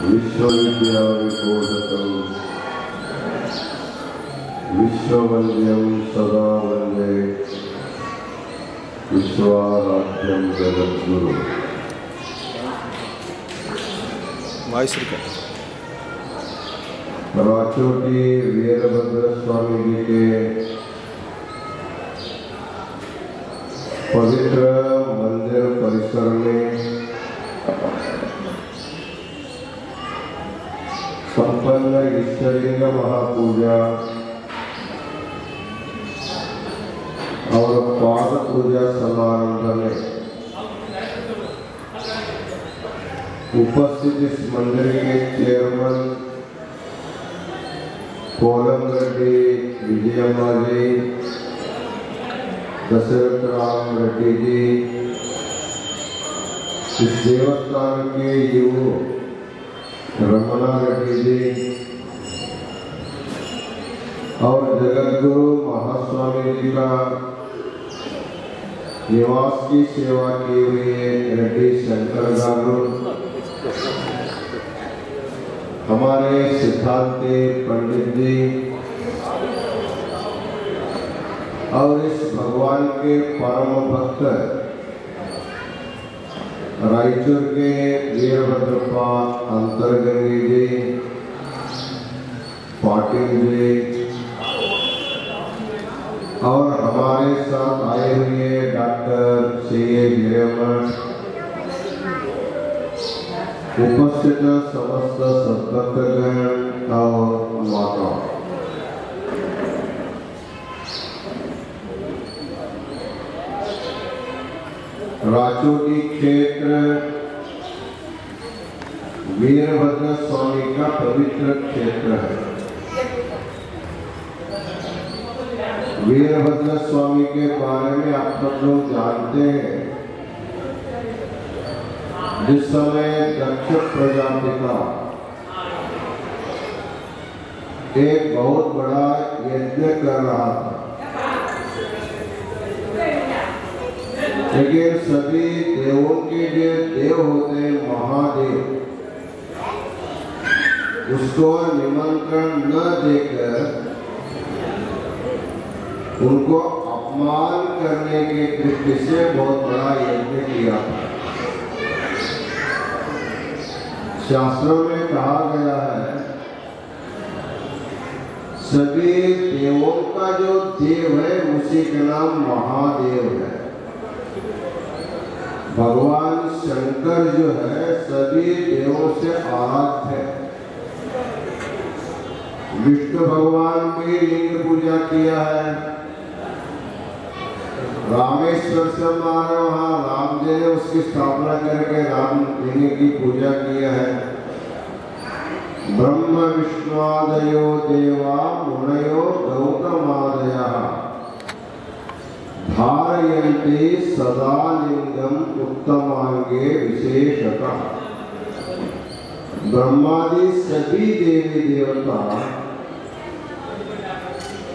विश्वविद्याविपोषकं विश्ववन्द्यं सदा वन्दे विश्वाराध्यं जगद्गुरु। राचोटी वीरभद्र स्वामी जी के पवित्र मंदिर परिसर में संपन्न ईश्वरीय महापूजा और पाद पूजा समारंभ में उपस्थित इस मंदिर के चेयरमैन कोलम रेड्डी विजयम्मा जी, दशरथ राम रेड्डी जी, इस देवस्थान के युवा रमना रेड्डी जी और जगद्गुरु महास्वामी जी का निवास की सेवा की हुई रेड्डी शंकर गारू, हमारे सिद्धांती पंडित जी और इस भगवान के परम भक्त रायचूर के वीरभद्रप्पा अंतरगंगी जी, पाटिल जी और हमारे साथ आए हुए डॉक्टर सी.ए. गिरेमठ, उपस्थित समस्त सद्भक्तगण और माता, राचोटी क्षेत्र वीरभद्र स्वामी का पवित्र क्षेत्र है। वीरभद्र स्वामी के बारे में आप सब लोग जानते हैं। जिस समय दक्ष प्रजाति का एक बहुत बड़ा यज्ञ कर रहा था, लेकिन सभी देवों के जो देव होते हैं महादेव, उसको निमंत्रण न देकर उनको अपमान करने की दृष्टि से बहुत बड़ा यज्ञ किया था। शास्त्रों में कहा गया है सभी देवों का जो देव है उसी का नाम महादेव है। भगवान शंकर जो है सभी देवों से आराध्य है। विष्णु भगवान भी लिंग पूजा किया है। रामेश्वर से मारे वहाँ राम जी ने उसकी स्थापना करके राम लिंग की पूजा किया है। ब्रह्म विष्णुआदयो देवा मुनयो गौतमादयः धारयन्ति सदा लिंगम उत्तमांगे विशेषतः। ब्रह्मादि सभी देवी देवता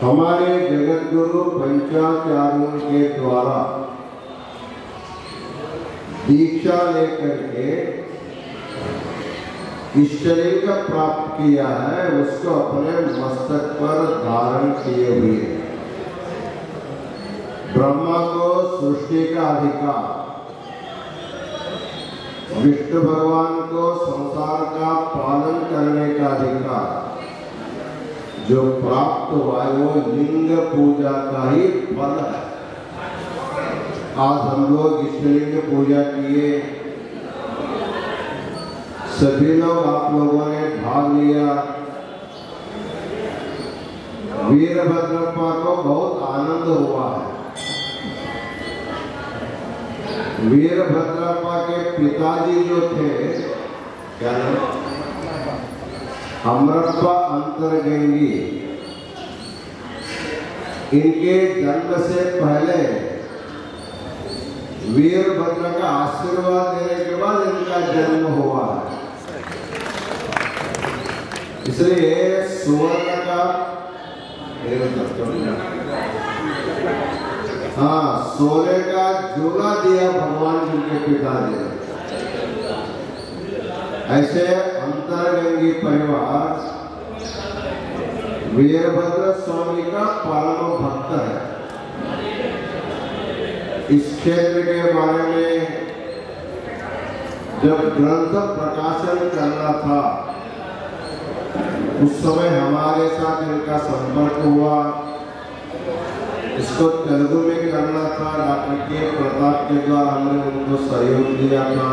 हमारे जगद्गुरु पंचाचार्यों के द्वारा दीक्षा लेकर के ईश्वरलिंग प्राप्त किया है, उसको अपने मस्तक पर धारण किए हुए। ब्रह्मा को सृष्टि का अधिकार, विष्णु भगवान को संसार का पालन करने का अधिकार जो प्राप्त हुआ है वो लिंग पूजा का ही फल है। आज हम लोग ईश्वरलिंग पूजा किए, सभी लोग आप लोगों ने भाग लिया। वीरभद्रप्पा को बहुत आनंद हुआ है। वीरभद्रप्पा के पिताजी जो थे, क्या नाम? अमरप्पा अंतरगंगी, इनके जन्म से पहले वीरभद्र का आशीर्वाद देने के बाद इनका जन्म हुआ है। इसलिए सुवर्ण का हाँ, सोने का झूला दिया भगवान जी के पिताजी ने। ऐसे अंतरगंगी परिवार वीरभद्र स्वामी का परम भक्त है। इस क्षेत्र के बारे में जब ग्रंथ प्रकाशन करना था उस समय हमारे साथ इनका संपर्क हुआ। इसको तेलुगु में करना था, डॉक्टर के प्रताप के द्वारा हमने उनको सहयोग दिया था।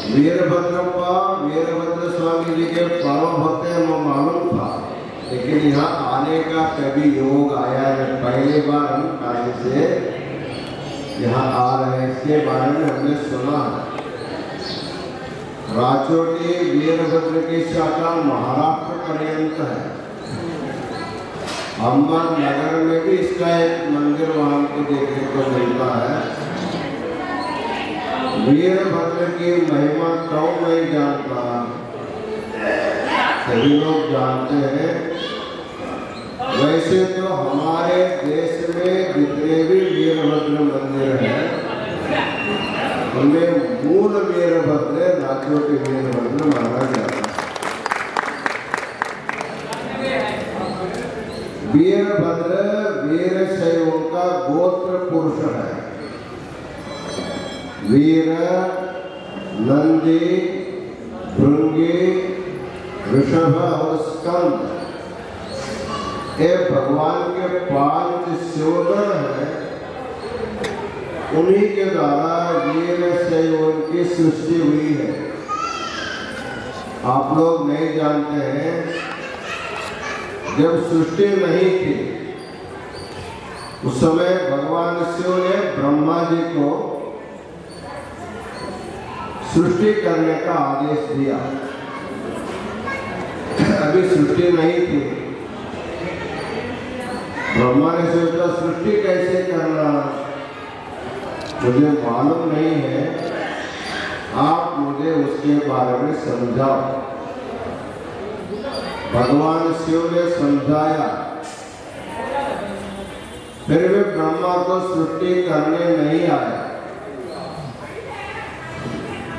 वीरभद्र स्वामी जी के परम भक्त हैं, वो मालूम था, लेकिन यहाँ आने का कभी योग आया है। पहली बार हम काशी से यहाँ आ रहे हैं, इसके बारे में हमने सुना है। राजोटी वीरभद्र की शाखा महाराष्ट्र पर्यंत है। अहमदनगर में भी इसका एक मंदिर वहां को देखने को मिलता है। वीरभद्र की महिमा तो नहीं जानता, सभी लोग जानते हैं। वैसे तो हमारे देश में जितने भी वीरभद्र मंदिर हैं उनमें मूल वीरभद्र राज्यों के वीरभद्र माना जाता है। वीरभद्र वीरशैवों का गोत्र पुरुष है। वीर, नंदी, भृंगी, ऋषभ और स्कंद ये भगवान के 5 शिवगण हैं। उन्हीं के द्वारा वीरशैवों की सृष्टि हुई है। आप लोग नहीं जानते हैं, जब सृष्टि नहीं थी उस समय भगवान शिव ने ब्रह्मा जी को सृष्टि करने का आदेश दिया। अभी सृष्टि नहीं थी। ब्रह्मा ने सोचा सृष्टि कैसे करना, मुझे मालूम नहीं है, आप मुझे उसके बारे में समझाओ। भगवान शिव ने समझाया, फिर भी ब्रह्मा को सृष्टि करने नहीं आया।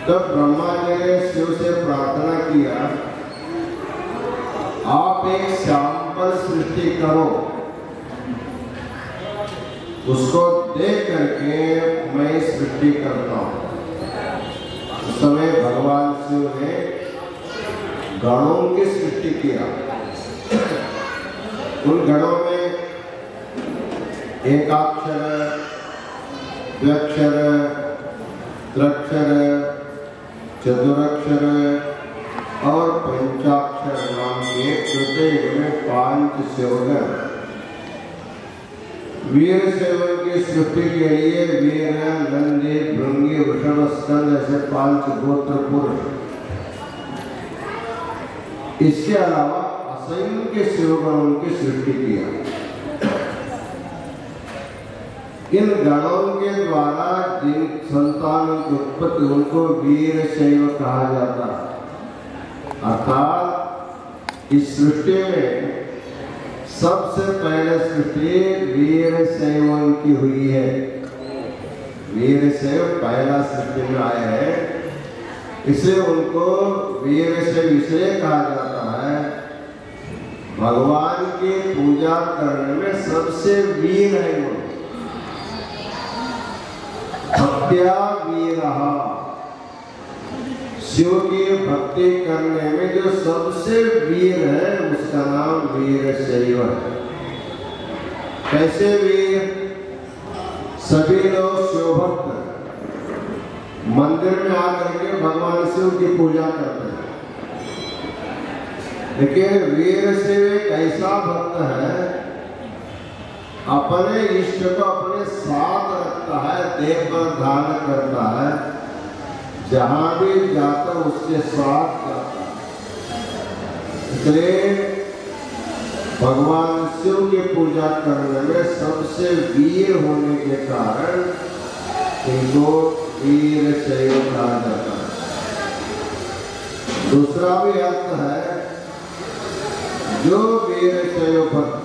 तब ब्रह्मा जी ने शिव से प्रार्थना किया, आप एक सैंपल सृष्टि करो, उसको देख करके मैं सृष्टि करता हूँ। उस समय भगवान शिव ने गणों की सृष्टि किया। उन गणों में एकाक्षर, द्व्यक्षर, त्रक्षर, चतुरक्षर और पंचाक्षर नाम के छोटे में 5 शिवगण। वीरशैवों की सृष्टि के लिए वीर, नंदी, भृंगी, वृषभ, स्कंद ऐसे 5 गोत्र पुरुष। इसके अलावा असंख्य शिवगणों की सृष्टि किया। इन गणों के द्वारा जिन संतानों की उत्पत्ति उनको वीरशैव कहा जाता है। अर्थात इस सृष्टि में सबसे पहले सृष्टि वीरशैवों की हुई है। वीरशैव पहला सृष्टि में आए हैं, इसे उनको वीरशैव इसलिए कहा जाता है, भगवान की पूजा करने में सबसे वीर है वो। भक्त्या वीरः, शिव की भक्ति करने में जो सबसे वीर है उसका नाम वीरशैव है। कैसे वीर? सभी लोग शिव भक्त मंदिर में आकर के भगवान शिव की पूजा करते हैं, लेकिन वीरशैव एक ऐसा भक्त है अपने इष्ट को अपने साथ रखता है, देह पर ध्यान करता है, जहां भी जाता उसके साथ जाता है। इसलिए भगवान शिव की पूजा करने में सबसे वीर होने के कारण इनको वीरशैव कहा जाता है। दूसरा भी अर्थ है, जो वीरशैव भक्त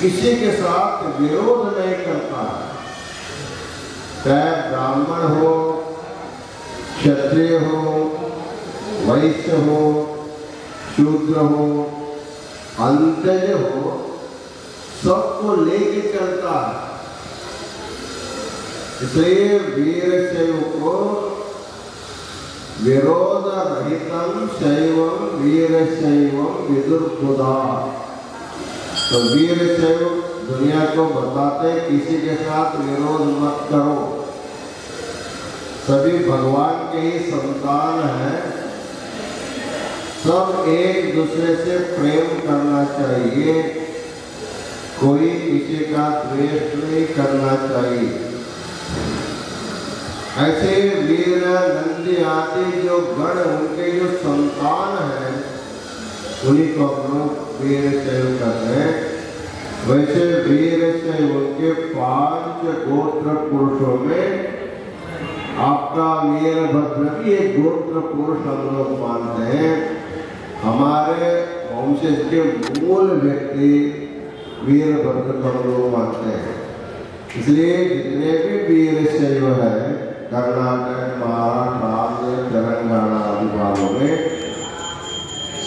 किसी के साथ विरोध नहीं करता, चाहे ब्राह्मण हो, क्षत्रिय हो, वैश्य हो, शूद्र हो, अंतज हो, सबको लेके चलता है। इसलिए वीरशैव को विरोध रहितम शैवम वीरशैवम विदुर्बुधा। तो वीरशैव दुनिया को बताते किसी के साथ विरोध मत करो, सभी भगवान के ही संतान हैं, सब एक दूसरे से प्रेम करना चाहिए, कोई किसी का द्वेष नहीं करना चाहिए। ऐसे वीर नंदी आदि जो गण उनके जो संतान हैं उन्हीं को हम लोग वीरशैव कहते हैं। वैसे वीरशैव उनके 5 गोत्र पुरुषों में आपका वीरभद्र भी एक गोत्र पुरुष हम लोग मानते हैं। हमारे वंशज के मूल व्यक्ति वीरभद्र को हम लोग मानते हैं। इसलिए जितने भी वीरशैव है कर्नाटक, महाराष्ट्र, आंध्र, तेलंगाना आदि भागों में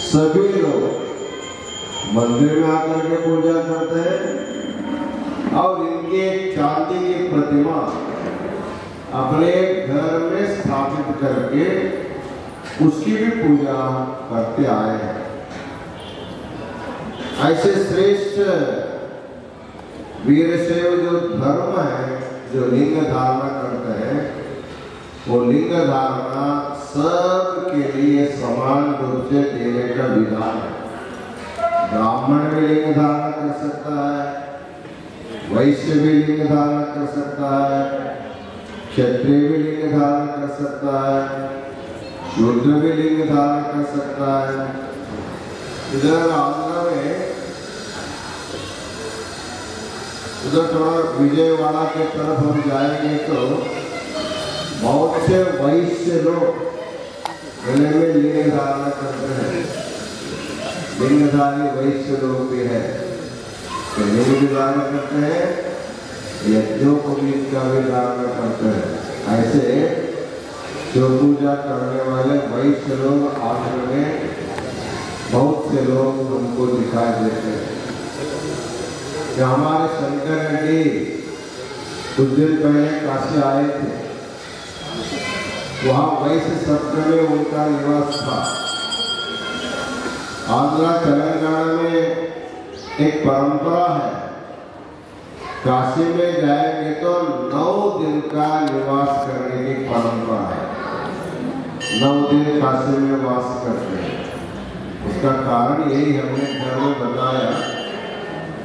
सभी लोग मंदिर में आकर के पूजा करते हैं और इनकी एक चांदी की प्रतिमा अपने घर में स्थापित करके उसकी भी पूजा करते आए हैं। ऐसे श्रेष्ठ वीरशैव जो धर्म है, जो लिंग धारणा करते हैं, वो लिंग धारणा सबके लिए समान रूप से देने का विधान है। ब्राह्मण भी लिंग धारण कर सकता है, वैश्य भी लिंग धारण कर सकता है, क्षत्रिय भी लिंग धारण कर सकता है, शूद्र भी लिंग धारण कर सकता है। इधर आंध्र में उधर थोड़ा विजयवाड़ा के तरफ हम जाएंगे तो बहुत से वैश्य लोग गले में लिंग धारण करते हैं। लिंगधारी वैश्य लोग भी है, तो लिंग धारण करते हैं, यज्ञों को भी इनका भी धारण करते हैं। ऐसे जो पूजा करने वाले वैश्य लोग आश्रम में बहुत से लोग उनको दिखाई देते हैं। कि हमारे शंकर जी कुछ दिन पहले काशी आए थे, वहाँ वैश्य सत्र में उनका निवास था। आंध्र तेलंगाना में एक परंपरा है, काशी में जाएंगे तो 9 दिन का निवास करने की परंपरा है। 9 दिन काशी में वास करते हैं। उसका कारण यही हमने घर में बताया,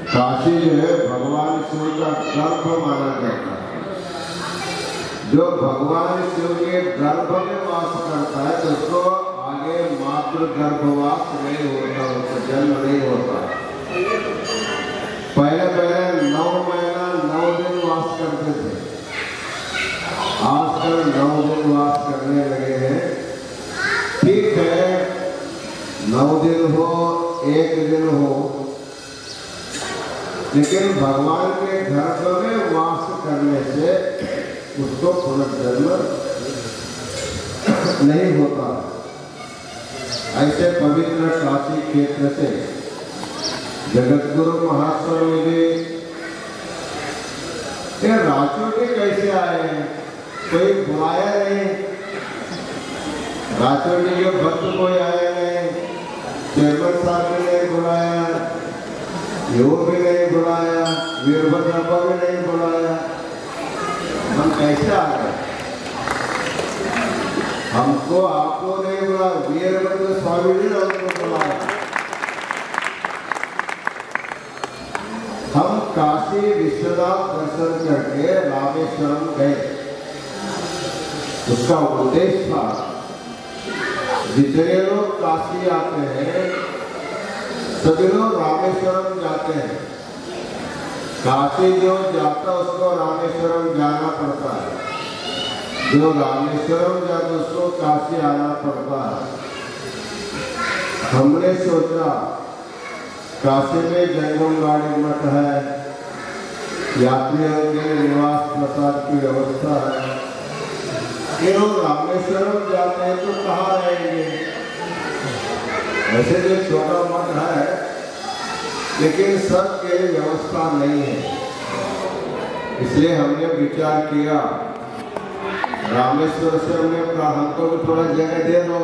काशी जो है भगवान शिव का गर्भ माना जाता है। जो भगवान शिव के गर्भ में वास करता है तो उसको आगे मातृ गर्भवास नहीं होता, उसका जन्म नहीं होता। पहले 9 महीना 9 दिन वास करते थे, आजकल 9 दिन वास करने लगे हैं। ठीक है, 9 दिन हो, 1 दिन हो, लेकिन भगवान के गर्भ में वास करने से उसको पुनर्जन्म नहीं होता। ऐसे पवित्र काशी क्षेत्र से जगतगुरु महास्वामी जी राजोटी कैसे आए, कोई बुलाया नहीं, राजोटी के भक्त कोई आए नहीं, चेयरमैन साहब ने नहीं बुलाया, यो भी नहीं बुलाया, वीरभद्र भी नहीं बुलाया, हम कैसे आ गए? हमको आपको नहीं बुलाया, वीरभद्र स्वामी जी ने हमको बुलाया। हम काशी विश्वनाथ दर्शन करके रामेश्वरम गए। उसका उद्देश्य था, जितने लोग काशी आते हैं सभी लोग रामेश्वरम जाते हैं। काशी जो जाता उसको रामेश्वरम जाना पड़ता है, जो रामेश्वरम जाता उसको काशी आना पड़ता है। हमने सोचा काशी में जंगमवाड़ी मठ है, यात्रियों के निवास प्रसाद की व्यवस्था है। ये लोग रामेश्वरम जाते हैं तो कहाँ रहेंगे? वैसे जो छोटा मठ है, लेकिन सब के लिए व्यवस्था नहीं है। इसलिए हमने विचार किया, रामेश्वर से हमने कहा हमको भी थोड़ा जगह दे दो,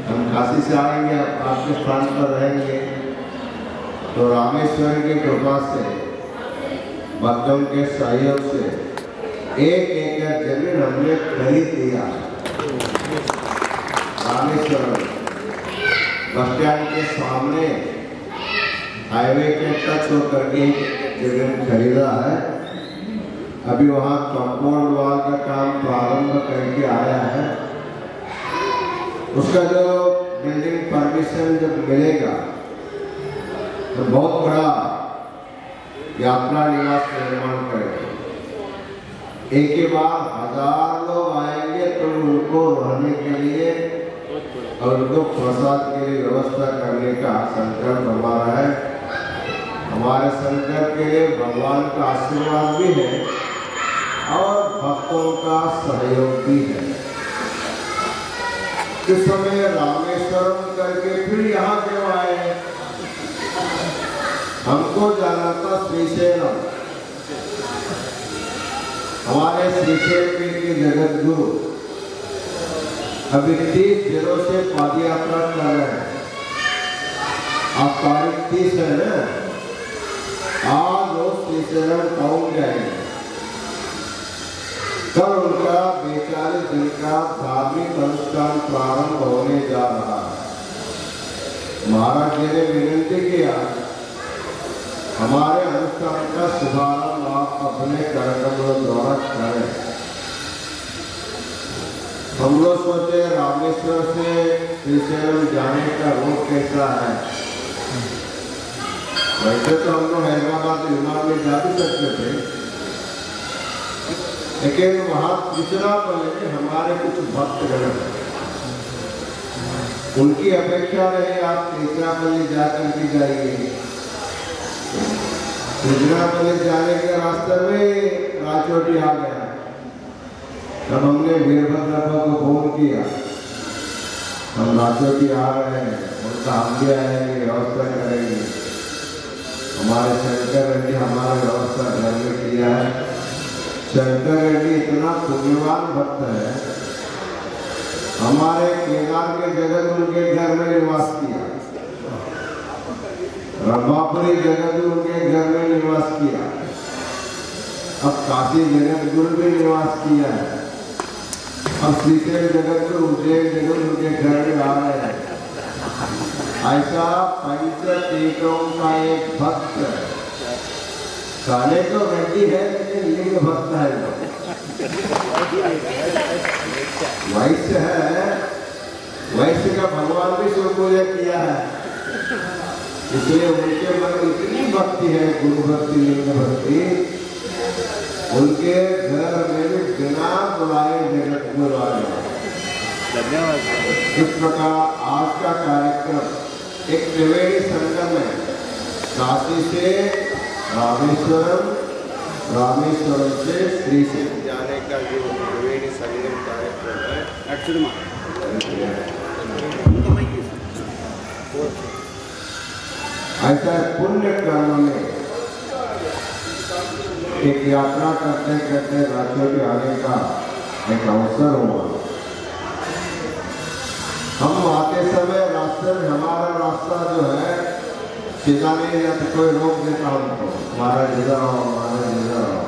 हम काशी से आएंगे, आपके स्थान पर रहेंगे। तो रामेश्वर की कृपा से, भक्तों के सहयोग से 1 एकड़ जमीन हमने खरीद लिया। रामेश्वर बस स्टैंड के सामने हाईवे के टच होकर के जमीन खरीदा है। अभी वहाँ कंपाउंड वॉल का काम प्रारंभ करके आया है। उसका जो बिल्डिंग परमिशन जब मिलेगा तो बहुत बड़ा यात्रा निवास निर्माण करेगा। एक ही बार 1000 लोग आएंगे तो उनको रहने के लिए और उनको प्रसाद के लिए व्यवस्था करने का संकल्प हमारा है। हमारे संकल्प के लिए भगवान का आशीर्वाद भी है और भक्तों का सहयोग भी है। इस समय रामेश्वरम करके फिर यहाँ क्यों आए? हमको जाना था श्रीशैलम। हमारे श्रीशैल के जगत गुरु अभी 30 दिनों से पद यात्रा कर रहे हैं। आज तारीख 30 है ना, आज वो श्रीशैलम टाउन जाएंगे। कल उनका 42 दिन का धार्मिक अनुष्ठान प्रारंभ होने जा रहा है। महाराज जी ने विनती किया, हमारे अनुष्ठान का शुभारंभ आप अपने कार्यक्रमों द्वारा करें। हम लोग सोचे रामेश्वर से श्रीशैलम जाने का रूट कैसा है। वैसे तो हम लोग हैदराबाद विमान में जा भी सकते थे, लेकिन वहाँ तिरुचिरापल्ली में हमारे कुछ भक्तगण हैं, उनकी अपेक्षा रही आप तिरुचिरापल्ली जाकर के जाइए। तिरुचिरापल्ली जाने के रास्ते में राजोटी आ गया। तब हमने वीरभद्र को फोन किया, हम राजोटी आ रहे हैं, उनका हम भी आएंगे, व्यवस्था करेंगे। हमारे शंकर रेड्डी हमारा व्यवस्था घर में किया है। शंकर रेड्डी इतना पुण्यवान भक्त है, हमारे केदार के जगत उनके घर में निवास किया, रमापुरी जगत उनके घर में निवास किया, अब काशी जगत गुरु भी निवास किया है, अब श्रीशैल जगत गुरु उज्जैन जगत उनके घर में आ रहे हैं। ऐसा पंचतीर्थों का एक भक्त, काले तो रेड्डी है लेकिन लिंग भक्त है, वैश्य है। वैश्य का भगवान भी शिव पूजा किया है, इसलिए उनके मन में इतनी भक्ति है, गुरु भक्ति, लिंग भक्ति। उनके घर में भी बिना बुलाए जगत गुरु आ गया। इस प्रकार आज का कार्यक्रम एक त्रिवेणी संगम है, काशी से रामेश्वरम, रामेश्वरम से श्रीशैल जाने का जो त्रिवेणी संगम कार्यक्रम है। ऐसा पुण्य कर्म में एक यात्रा करते करते राजोटी आने का एक अवसर हुआ। हम आते समय रास्ते में हमारा रास्ता जो है सीधा नहीं जाता, कोई रोक देता हमको, महाराज इधर आओ, महाराज इधर आओ,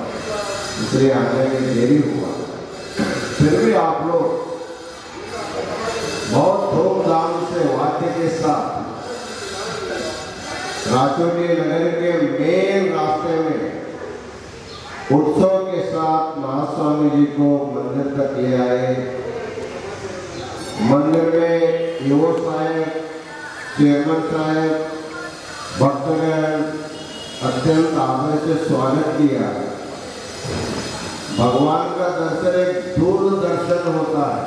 इसलिए आने में देरी हुआ। फिर भी आप लोग बहुत धूमधाम से वाद्य के साथ राजोटी नगर के मेन रास्ते में उत्सव के साथ महास्वामी जी को मंदिर तक ले आए। मंदिर में युवा साहेब, चेयरमैन साहेब, भक्तगण अत्यंत आदर से स्वागत किया। भगवान का दर्शन एक दूर दर्शन होता है,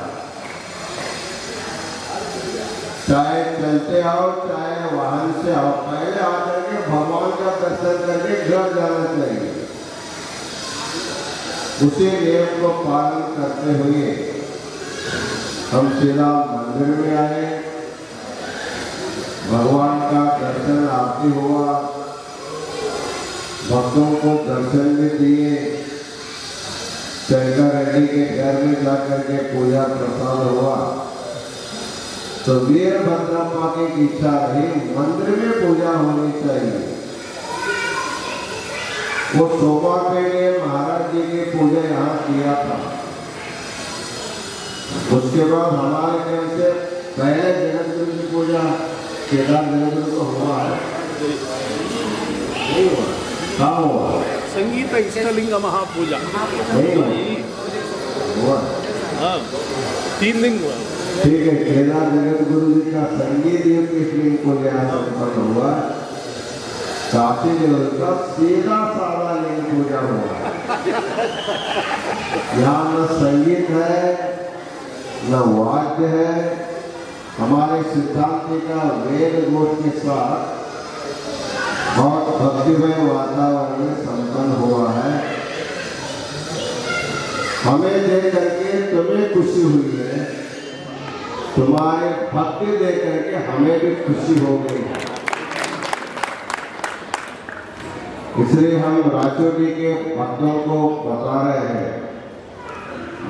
चाहे चलते आओ चाहे वाहन से आओ, पहले आकर के भगवान का दर्शन करके घर जाना चाहिए। उसी नियम को पालन करते हुए हम सीधा मंदिर में आए, भगवान का दर्शन आरती हुआ, भक्तों को दर्शन भी दिए, शंकर रेड्डी के घर में जाकर के पूजा प्रसाद हुआ। तो वीरभद्रप्पा की इच्छा रही मंदिर में पूजा होनी चाहिए। वो शोभा के लिए महाराज जी की पूजा यहाँ किया था। उसके बाद हमारे घर से पहले जगतगुरु की पूजा केदार जगतगुरु को हुआ है, नहीं हुआ? कहाँ हुआ? संगीत इष्टलिंग महापूजा नहीं हुआ। हाँ, 3 दिन हुआ। ठीक है, केदार जगतगुरु जी का संगीत इष्टलिंग पूजा संपन्न हुआ। काशी देव का सीधा साधा लिंग पूजा हुआ। यहाँ न संगीत है न वाद्य है। हमारे सिद्धांत का वेद घोष के साथ बहुत भक्तिमय वातावरण में संपन्न हुआ है। हमें देख करके तुम्हें खुशी हुई है, तुम्हारे भक्ति देख करके हमें भी खुशी हो गई है। इसलिए हम राजू जी के भक्तों को बता रहे हैं,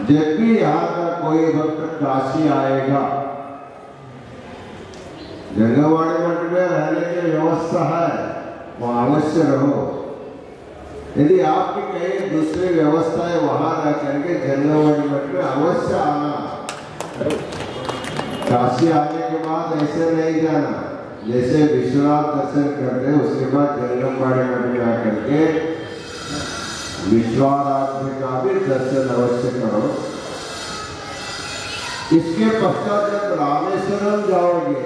जब भी यहाँ का कोई भक्त काशी आएगा, जंगलवाड़ी मठ में रहने की व्यवस्था है, वहाँ अवश्य रहो। यदि आपकी कहीं दूसरी व्यवस्था है, वहाँ रह करके जंगलवाड़ी मठ में अवश्य आना। काशी आने के बाद ऐसे नहीं जाना, जैसे विश्वनाथ दर्शन करते हैं उसके बाद जंगलवाड़ी मठ में आकर के विश्वाराध्य का भी दर्शन अवश्य करो। इसके पश्चात जब रामेश्वरम जाओगे,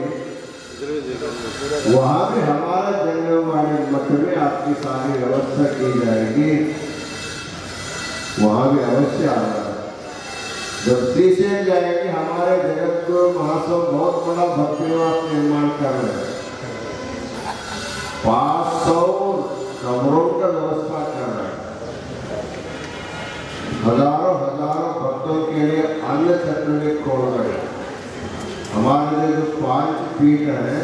वहां भी हमारा जंगलवाड़ी मठ में आपकी सारी व्यवस्था की जाएगी, वहां भी अवश्य आना। जब श्रीशैल जाएंगे, हमारे जगतगुरु महासव बहुत बड़ा भक्ति निवास निर्माण कर रहे हैं। 500 कमरों का व्यवस्था कर रहे हैं। हजारों भक्तों के लिए अन्य छत्र भी खोल रहे हैं। हमारे जो 5 पीठ है,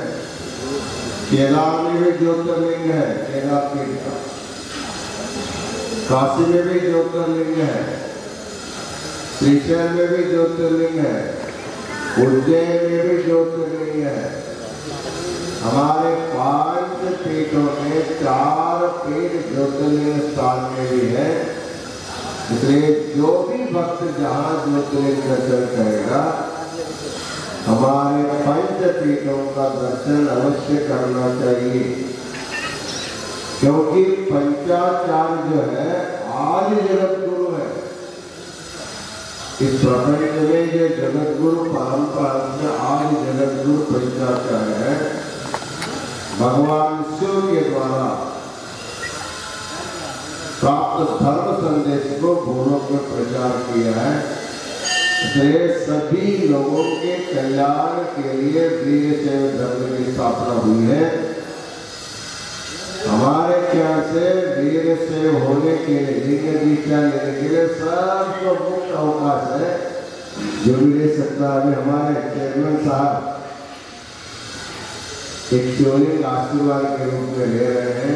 केदार में भी ज्योतिर्लिंग है, केदार पीठ का, काशी में भी ज्योतिर्लिंग है, श्रीशैल में भी ज्योतिर्लिंग है, उज्जैन में भी ज्योतिर्लिंग है। हमारे 5 पीठों में 4 पीठ ज्योतिर्लिंग स्थान में भी है। इसलिए जो भी भक्त जहाँ ज्योतिर्लिंग दर्शन करेगा, हमारे 5 पीठों का दर्शन अवश्य करना चाहिए, क्योंकि पंचाचार्य जो है आदि जगतगुरु है। इस प्रपंच में जो जगतगुरु परंपरा से आदि जगतगुरु पंचाचार्य है, भगवान शिव के द्वारा प्राप्त धर्म संदेश को भूलोक में प्रचार किया है। इसलिए सभी लोगों के कल्याण के लिए वीरशैव धर्म की स्थापना हुई है। हमारे ख्याल से वीरशैव होने के लिए, लिंग दीक्षा लेने के लिए सबको मुक्त अवकाश है। जो भी ले सकता है, हमारे चेयरमैन साहब एक शिवलिंग आशीर्वाद के रूप में ले रहे हैं।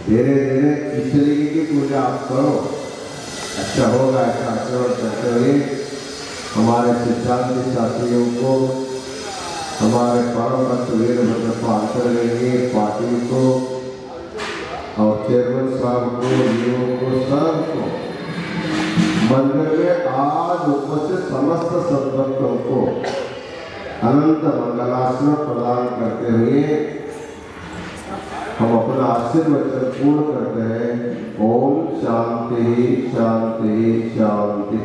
धीरे धीरे इस तरीके की पूजा आप करो, अच्छा होगा। ऐसा आशीर्वाद करते हुए हमारे सिद्धांत साथियों को, हमारे परम भक्त वीरभद्रप्पा अंतर्गत पार्टी को और चेयरमैन साहब को, युवकों को, सबको मंदिर में आज उपस्थित समस्त सद्भक्तों को अनंत मंगलाश्रम प्रदान करते हुए हम अपना आशीर्वचन पूर्ण करते हैं। ओम शांति शांति शांति।